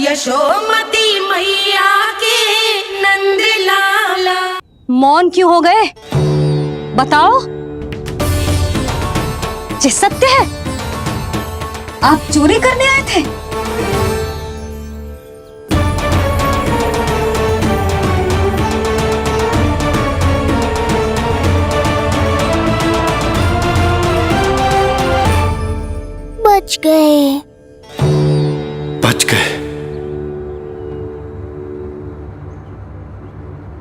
यशोमती मैया के नंद लाला। मौन क्यों हो गए? बताओ। ये सत्य है? आप चोरी करने आए थे? बच गए। बच गए।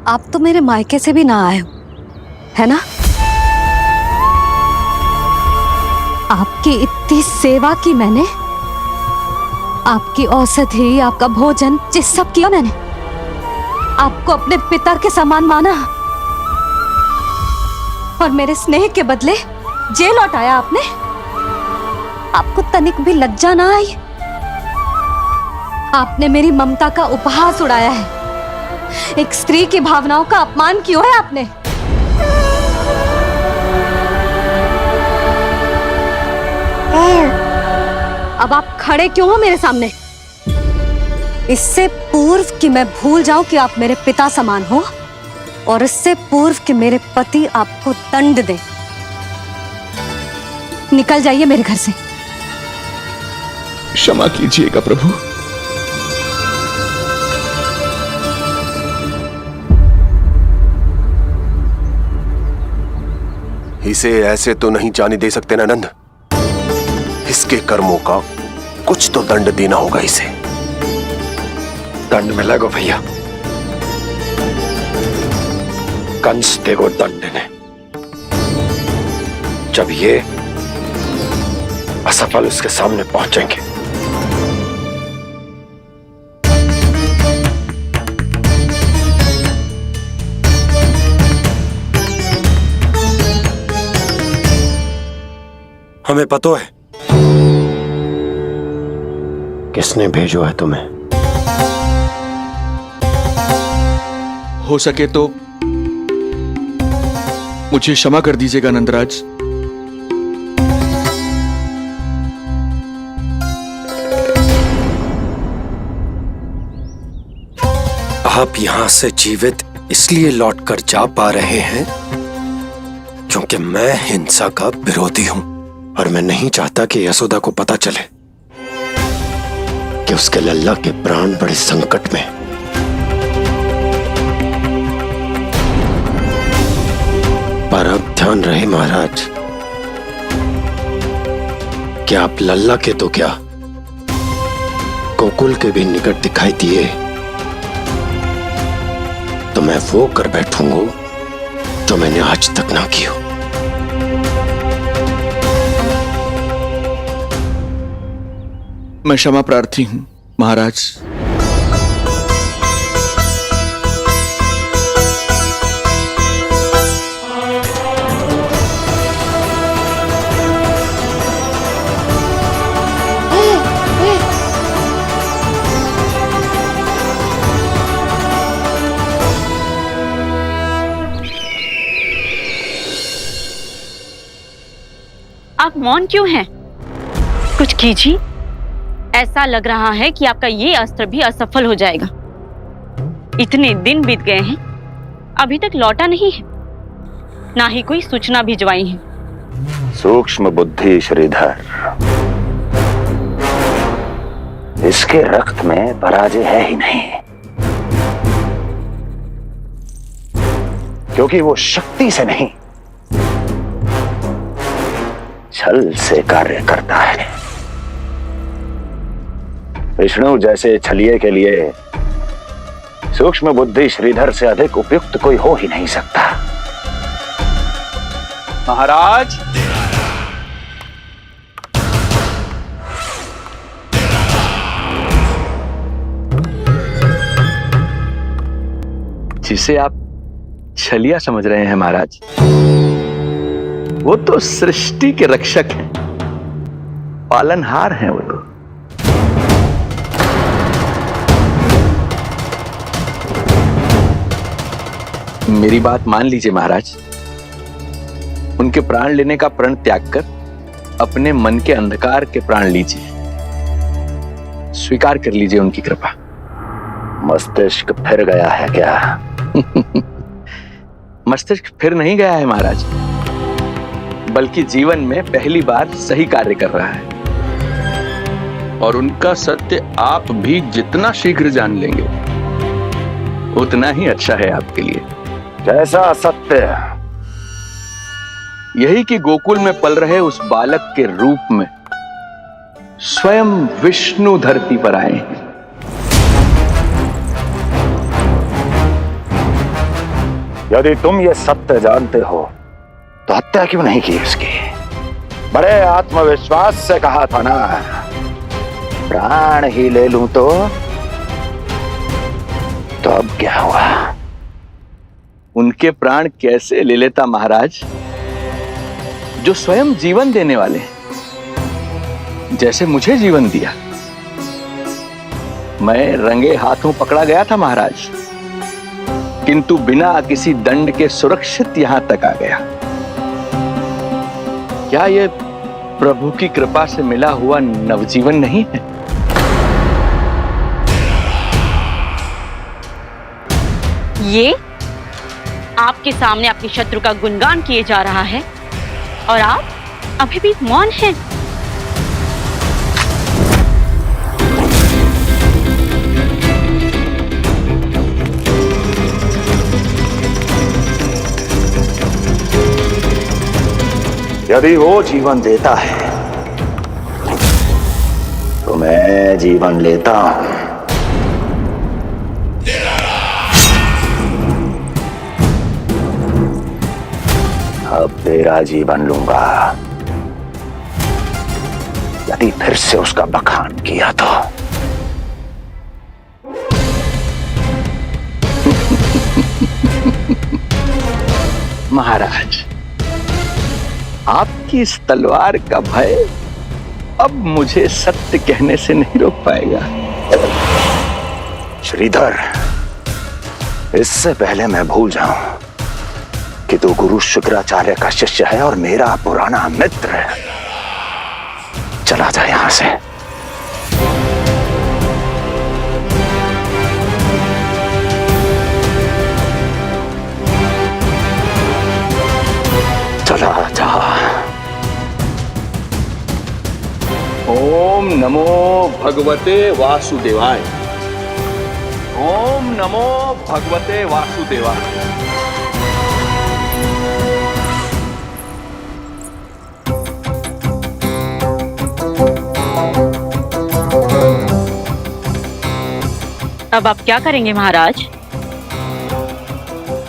आप तो मेरे मायके से भी ना आए हो, है ना? आपकी इतनी सेवा की मैंने, आपकी औषधि, आपका भोजन, ये सब किया मैंने। आपको अपने पिता के समान माना और मेरे स्नेह के बदले जेल लौटाया आपने। आपको तनिक भी लज्जा ना आई? आपने मेरी ममता का उपहास उड़ाया है। एक स्त्री की भावनाओं का अपमान किया है आपने। अब आप खड़े क्यों हो मेरे सामने? इससे पूर्व कि मैं भूल जाऊं कि आप मेरे पिता समान हो, और इससे पूर्व कि मेरे पति आपको दंड दे, निकल जाइए मेरे घर से। क्षमा कीजिएगा प्रभु। इसे ऐसे तो नहीं जाने दे सकते ना नंद। इसके कर्मों का कुछ तो दंड देना होगा इसे। दंड मिलेगा भैया। कंस देगो दंड ने, जब ये असफल उसके सामने पहुंचेंगे। हमें पता है किसने भेजो है तुम्हें। हो सके तो मुझे क्षमा कर दीजिएगा नंदराज। आप यहां से जीवित इसलिए लौटकर जा पा रहे हैं क्योंकि मैं हिंसा का विरोधी हूं, और मैं नहीं चाहता कि यशोदा को पता चले कि उसके लल्ला के प्राण बड़े संकट में। पर अब ध्यान रहे महाराज कि आप लल्ला के तो क्या, गोकुल के भी निकट दिखाई दिए तो मैं वो कर बैठूंगा जो मैंने आज तक ना किया। मैं क्षमा प्रार्थी हूं महाराज। आप मौन क्यों हैं? कुछ कीजिए। ऐसा लग रहा है कि आपका ये अस्त्र भी असफल हो जाएगा। इतने दिन बीत गए हैं, अभी तक लौटा नहीं है, ना ही कोई सूचना भिजवाई है। सूक्ष्म बुद्धि श्रीधर, इसके रक्त में पराजय है ही नहीं, क्योंकि वो शक्ति से नहीं छल से कार्य करता है। विष्णु जैसे छलिए के लिए सूक्ष्म बुद्धि श्रीधर से अधिक उपयुक्त कोई हो ही नहीं सकता। महाराज, जिसे आप छलिया समझ रहे हैं महाराज, वो तो सृष्टि के रक्षक हैं, पालनहार हैं वो तो। मेरी बात मान लीजिए महाराज, उनके प्राण लेने का प्रण त्याग कर अपने मन के अंधकार के प्राण लीजिए। स्वीकार कर लीजिए उनकी कृपा। मस्तिष्क फिर गया है क्या? मस्तिष्क फिर नहीं गया है महाराज, बल्कि जीवन में पहली बार सही कार्य कर रहा है। और उनका सत्य आप भी जितना शीघ्र जान लेंगे उतना ही अच्छा है आपके लिए। कैसा सत्य? यही कि गोकुल में पल रहे उस बालक के रूप में स्वयं विष्णु धरती पर आए हैं। यदि तुम ये सत्य जानते हो तो हत्या क्यों नहीं की उसकी? बड़े आत्मविश्वास से कहा था ना, प्राण ही ले लूं तो अब क्या हुआ? उनके प्राण कैसे ले लेता महाराज, जो स्वयं जीवन देने वाले हैं, जैसे मुझे जीवन दिया। मैं रंगे हाथों पकड़ा गया था महाराज, किंतु बिना किसी दंड के सुरक्षित यहां तक आ गया। क्या यह प्रभु की कृपा से मिला हुआ नवजीवन नहीं है? ये आपके सामने अपने शत्रु का गुणगान किए जा रहा है और आप अभी भी मौन हैं। यदि वो जीवन देता है तो मैं जीवन लेता हूं। अब तेरा जीवन लूंगा यदि फिर से उसका बखान किया तो। महाराज, आपकी इस तलवार का भय अब मुझे सत्य कहने से नहीं रोक पाएगा। श्रीधर, इससे पहले मैं भूल जाऊं कि तू गुरु शुक्राचार्य का शिष्य है और मेरा पुराना मित्र है, चला जा यहां से। चला जा। ओम नमो भगवते वासुदेवाय। ओम नमो भगवते वासुदेवाय। अब आप क्या करेंगे महाराज?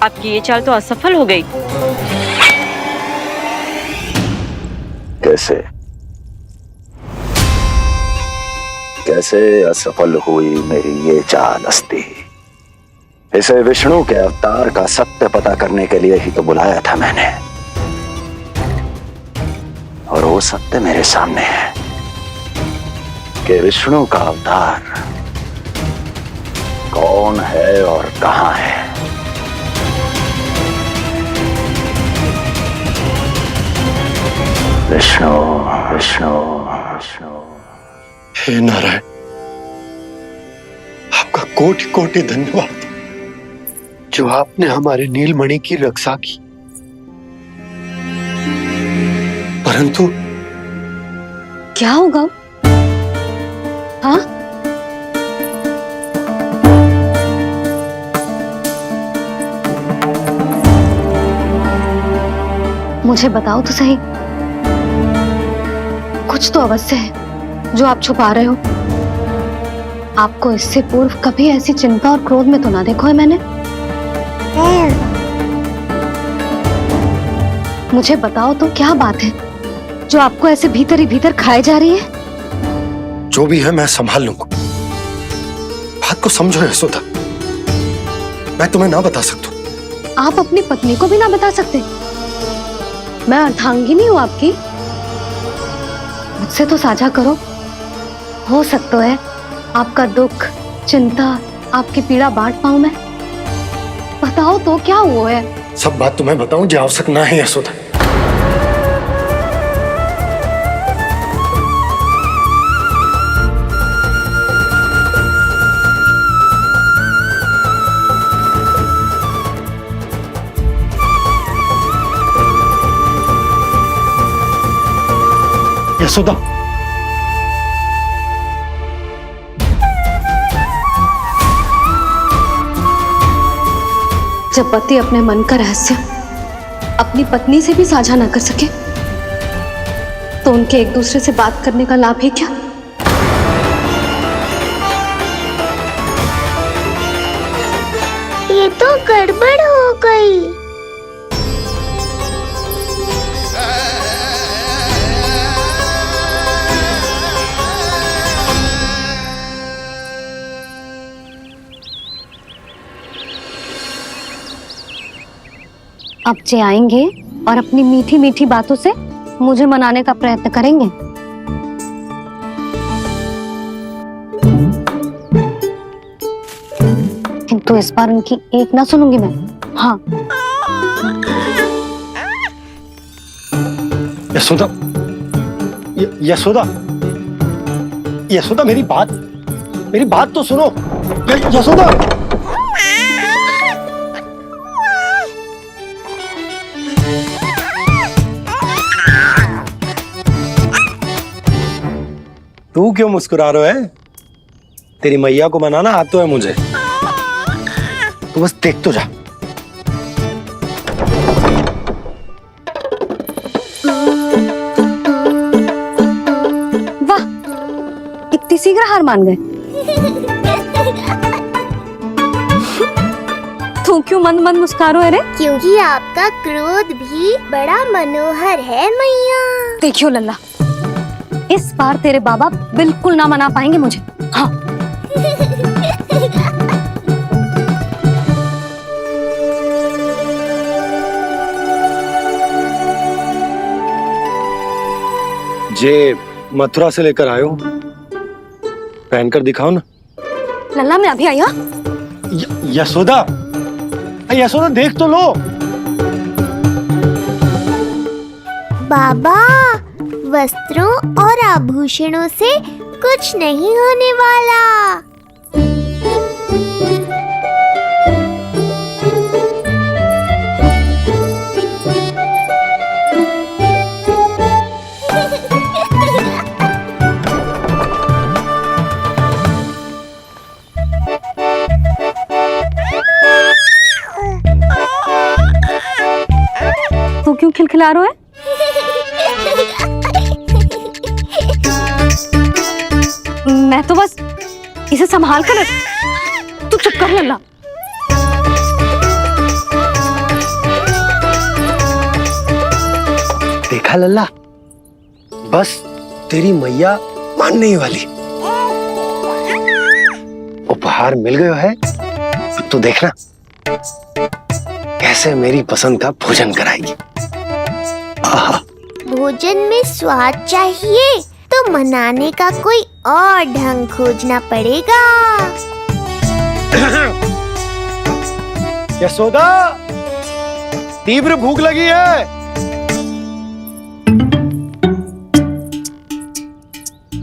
आपकी ये चाल तो असफल हो गई। कैसे असफल हुई मेरी ये चाल अस्ति? इसे विष्णु के अवतार का सत्य पता करने के लिए ही तो बुलाया था मैंने, और वो सत्य मेरे सामने है कि विष्णु का अवतार कौन है और कहां है। विष्णु विष्णु विष्णु। हे नारायण, आपका कोटि कोटि धन्यवाद जो आपने हमारे नीलमणि की रक्षा की। परंतु क्या होगा? हाँ, मुझे बताओ तो सही, कुछ तो अवश्य है जो आप छुपा रहे हो। आपको इससे पूर्व कभी ऐसी चिंता और क्रोध में तो ना देखो है मैंने। मुझे बताओ तो क्या बात है जो आपको ऐसे भीतर ही भीतर खाए जा रही है? जो भी है मैं संभाल लूंगा। बात को समझो यशोदा, मैं तुम्हें ना बता सकता। आप अपनी पत्नी को भी ना बता सकते? मैं अर्धांगिनी हूँ आपकी, मुझसे तो साझा करो। हो सकता है आपका दुख, चिंता, आपकी पीड़ा बांट पाऊं मैं। बताओ तो क्या हुआ है? सब बात तुम्हें बताऊं जो आवश्यक ना है यशोदा। यशोदा, जब पति अपने मन का रहस्य अपनी पत्नी से भी साझा न कर सके तो उनके एक दूसरे से बात करने का लाभ है क्या? ये तो गड़बड़ हो गई। अब जे आएंगे और अपनी मीठी मीठी बातों से मुझे मनाने का प्रयत्न करेंगे। किंतु इस बार उनकी एक ना सुनूंगी मैं। हाँ, यशोदा, यशोदा, यशोदा, मेरी बात तो सुनो। यशोदा, तू क्यों मुस्कुरा रहा है? तेरी मैया को मनाना आता है मुझे। तू बस देख तो जा। वाह, इतनी शीघ्र हार मान गए। तू क्यों मंद मंद मुस्कुरा रहे? क्योंकि आपका क्रोध भी बड़ा मनोहर है मैया। देखियो लल्ला, इस बार तेरे बाबा बिल्कुल ना मना पाएंगे मुझे। हाँ, जे मथुरा से लेकर आयो, पहनकर दिखाओ ना। लल्ला मैं अभी आई। हाँ, यशोदा, यशोदा देख तो लो। बाबा, वस्त्रों और आभूषणों से कुछ नहीं होने वाला। तू क्यों खिलखिला रहा है? मैं तो बस इसे संभाल कर तू चुप कर लल्ला। देखा लल्ला, बस तेरी मैया मानने ही वाली। उपहार मिल गया है, अब तो देखना कैसे मेरी पसंद का भोजन कराएगी। आहा, भोजन में स्वाद चाहिए तो मनाने का कोई और ढंग खोजना पड़ेगा। यशोदा, तीव्र भूख लगी है।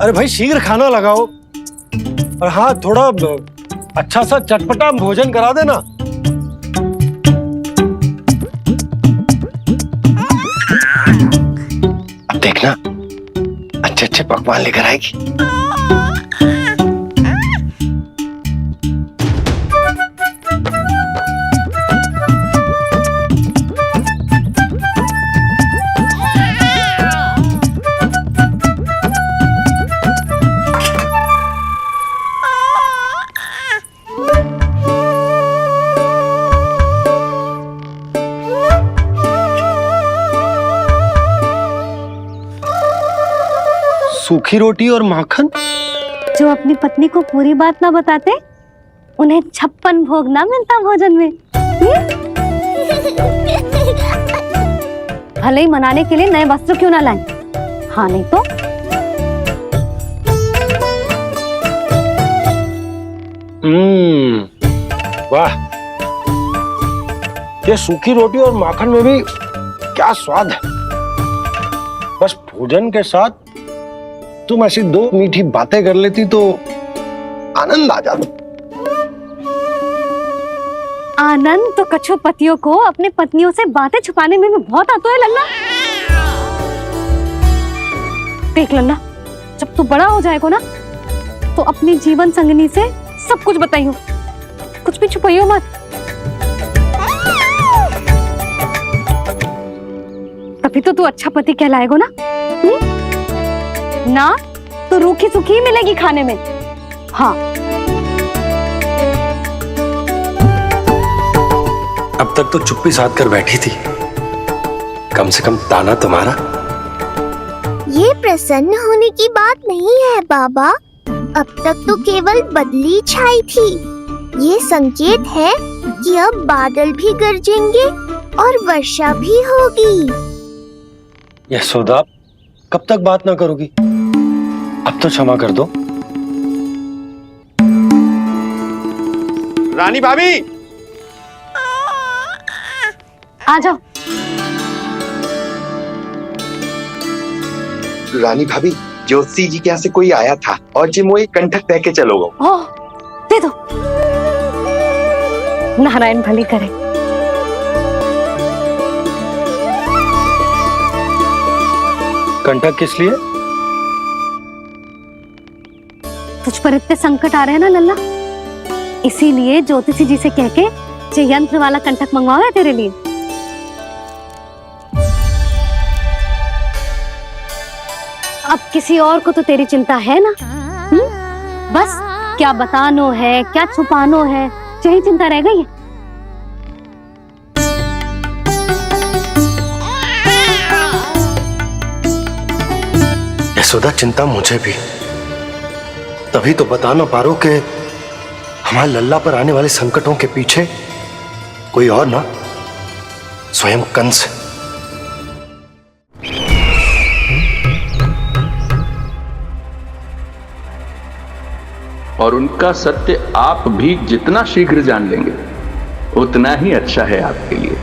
अरे भाई शीघ्र खाना लगाओ, और हाँ थोड़ा अच्छा सा चटपटा भोजन करा देना। अब देखना अच्छे अच्छे पकवान लेकर आएगी। सूखी रोटी और माखन। जो अपनी पत्नी को पूरी बात ना बताते उन्हें 56 भोग ना मिलता भोजन में। भले ही मनाने के लिए नए वस्त्र क्यों ना लाएं, हाँ नहीं तो वाह, ये सूखी रोटी और माखन में भी क्या स्वाद है। बस भोजन के साथ तुम ऐसी दो मीठी बातें कर लेती तो आनंद आ जाता। आनंद तो कछुआ पतियों को अपने पत्नियों से बातें छुपाने में भी बहुत आता है लल्ला। देख लल्ला, जब तू बड़ा हो जाएगा ना तो अपनी जीवन संगनी से सब कुछ बताइयो, कुछ भी छुपाइयो मत। तभी तो तू अच्छा पति कहलाएगा ना। ना तो रूखी सूखी मिलेगी खाने में। हाँ, अब तक तो चुप्पी साध कर बैठी थी, कम से कम ताना तुम्हारा। ये प्रसन्न होने की बात नहीं है बाबा, अब तक तो केवल बदली छाई थी। ये संकेत है कि अब बादल भी गरजेंगे और वर्षा भी होगी। यशोदा, कब तक बात ना करोगी? अब तो क्षमा कर दो। रानी भाभी, आ जाओ। रानी भाभी, ज्योति जी के यहाँ से कोई आया था और जी मोए कंठक दे के चलो गो। ओह, दे दो। नारायण भली करे। कंठक किस लिए? तुझ पर इतने संकट आ रहे हैं ना लल्ला, इसीलिए ज्योतिषी जी से कह के ये यंत्र वाला कंठक मंगवाओ है तेरे लिए। अब किसी और को तो तेरी चिंता है ना? बस क्या बतानो है, क्या छुपानो है, यही चिंता रह गई है। यशोदा, चिंता मुझे भी, तभी तो बता ना पा रहा हूं कि हमारे लल्ला पर आने वाले संकटों के पीछे कोई और ना, स्वयं कंस है। और उनका सत्य आप भी जितना शीघ्र जान लेंगे उतना ही अच्छा है आपके लिए।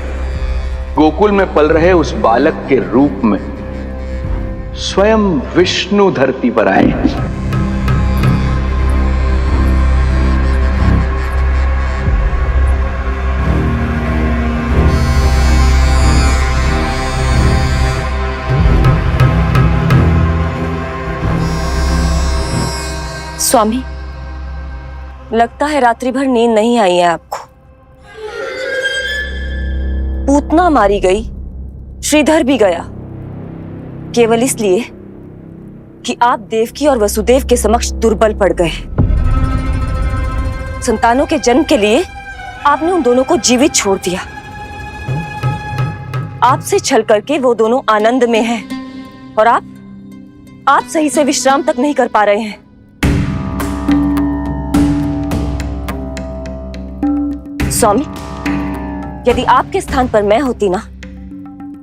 गोकुल में पल रहे उस बालक के रूप में स्वयं विष्णु धरती पर आए हैं। स्वामी, लगता है रात्रि भर नींद नहीं आई है आपको। पूतना मारी गई, श्रीधर भी गया, केवल इसलिए कि आप देवकी और वसुदेव के समक्ष दुर्बल पड़ गए। संतानों के जन्म के लिए आपने उन दोनों को जीवित छोड़ दिया। आपसे छल करके वो दोनों आनंद में हैं और आप सही से विश्राम तक नहीं कर पा रहे हैं। स्वामी, यदि आपके स्थान पर मैं होती ना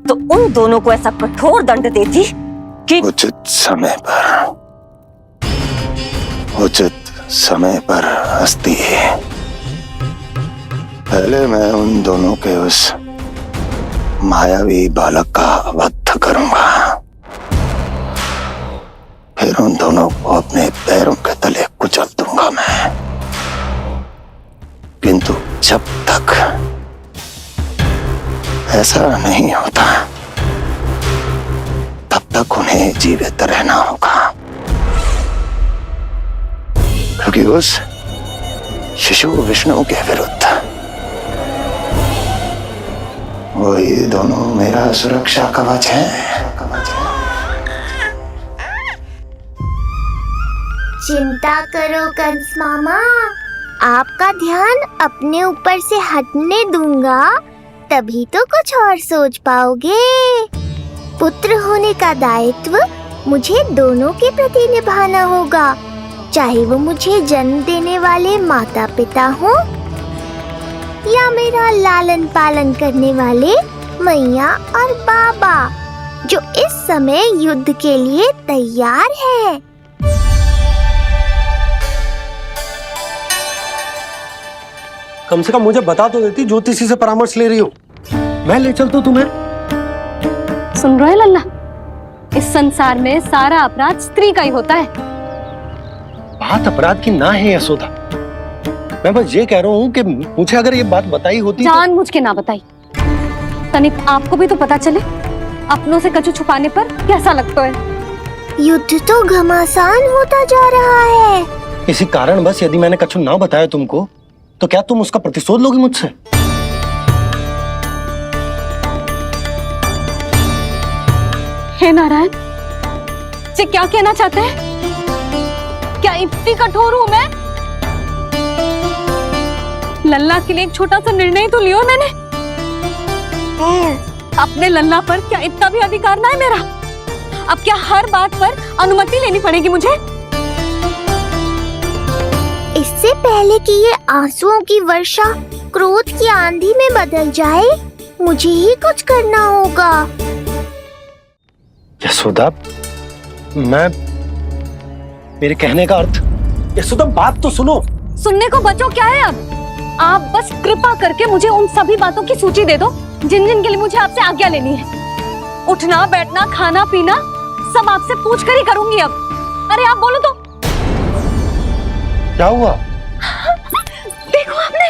तो उन दोनों को ऐसा कठोर दंड देती कि उचित समय पर हस्ती। पहले मैं उन दोनों के उस मायावी बालक का वध करूंगा, फिर उन दोनों को अपने पैरों के तले कुचल दूंगा मैं। किंतु जब तक ऐसा नहीं होता तब तक उन्हें जीवित रहना होगा, क्योंकि उस शिशु विष्णु के विरुद्ध वही दोनों मेरा सुरक्षा कवच है। चिंता करो कंस मामा, आपका ध्यान अपने ऊपर से हटने दूंगा, तभी तो कुछ और सोच पाओगे। पुत्र होने का दायित्व मुझे दोनों के प्रति निभाना होगा, चाहे वो मुझे जन्म देने वाले माता पिता हो या मेरा लालन पालन करने वाले मैया और बाबा, जो इस समय युद्ध के लिए तैयार है। कम से कम मुझे बता तो देती, ज्योतिषी से परामर्श ले रही हो, मैं ले चलता हूं तुम्हें। सुन रहे लल्ला, इस संसार में सारा अपराध स्त्री का ही होता है। बात अपराध की ना है यशोदा, मैं बस ये कह रहा हूँ कि मुझे अगर ये बात बताई होती जानबूझ के ना बताई, तनिक आपको भी तो पता चले अपनों से कछु छुपाने पर कैसा लगता है। युद्ध तो घमासान होता जा रहा है। इसी कारण बस यदि मैंने कछु ना बताया तुमको तो क्या तुम उसका प्रतिशोध लोगी मुझसे? हे नारायण, ये क्या कहना चाहते हैं? क्या इतनी कठोर हूं मैं? लल्ला के लिए एक छोटा सा निर्णय तो लियो मैंने। अपने लल्ला पर क्या इतना भी अधिकार ना है मेरा? अब क्या हर बात पर अनुमति लेनी पड़ेगी मुझे? इससे पहले कि ये आंसुओं की वर्षा क्रोध की आंधी में बदल जाए, मुझे ही कुछ करना होगा। यशोदा, मेरे कहने का अर्थ। यशोदा, बात तो सुनो। सुनने को बचो क्या है अब? आप बस कृपा करके मुझे उन सभी बातों की सूची दे दो जिन जिन के लिए मुझे आपसे आज्ञा लेनी है। उठना, बैठना, खाना, पीना सब आपसे पूछ कर ही करूंगी अब। अरे आप बोलो तो। क्या हुआ? देखो आपने।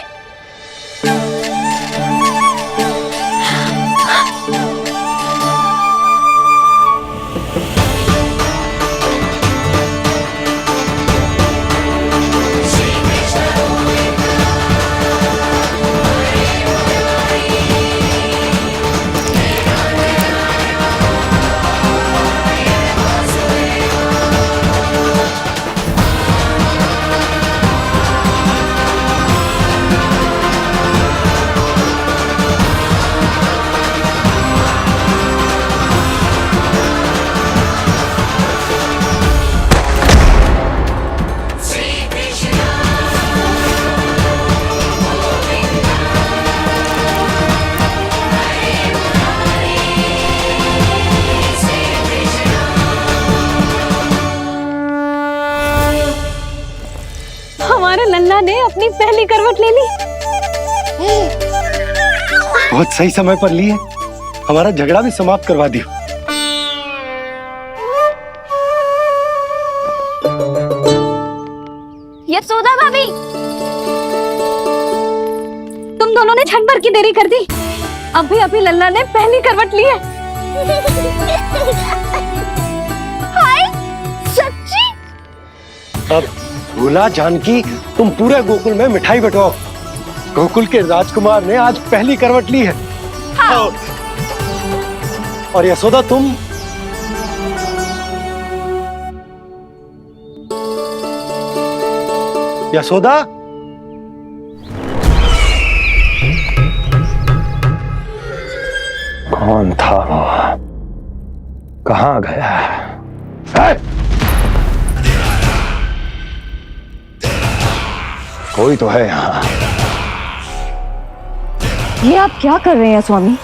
हमारे लल्ला ने अपनी पहली करवट ले ली। बहुत सही समय पर ली है। हमारा झगड़ा भी समाप्त करवा दियो। यशोदा भाभी, तुम दोनों ने क्षण भर की देरी कर दी। अभी अभी लल्ला ने पहली करवट ली है। हाय, सच्ची? अब भूला जानकी, तुम पूरे गोकुल में मिठाई बंटवाओ। गोकुल के राजकुमार ने आज पहली करवट ली है। हाँ। और यशोदा, तुम यशोदा, कौन था वो? कहाँ गया है? कोई तो है यहाँ। ये आप क्या कर रहे हैं स्वामी?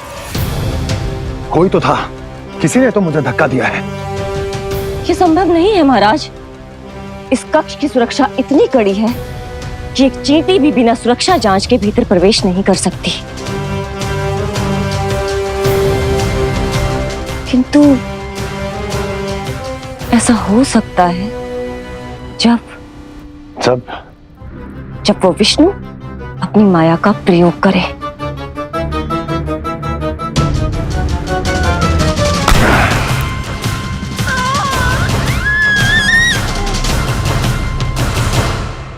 कोई तो था, किसी ने तो मुझे धक्का दिया है। ये संभव नहीं है महाराज। इस कक्ष की सुरक्षा इतनी कड़ी है कि एक चींटी भी बिना सुरक्षा जांच के भीतर प्रवेश नहीं कर सकती। किंतु ऐसा हो सकता है जब वो विष्णु अपनी माया का प्रयोग करे।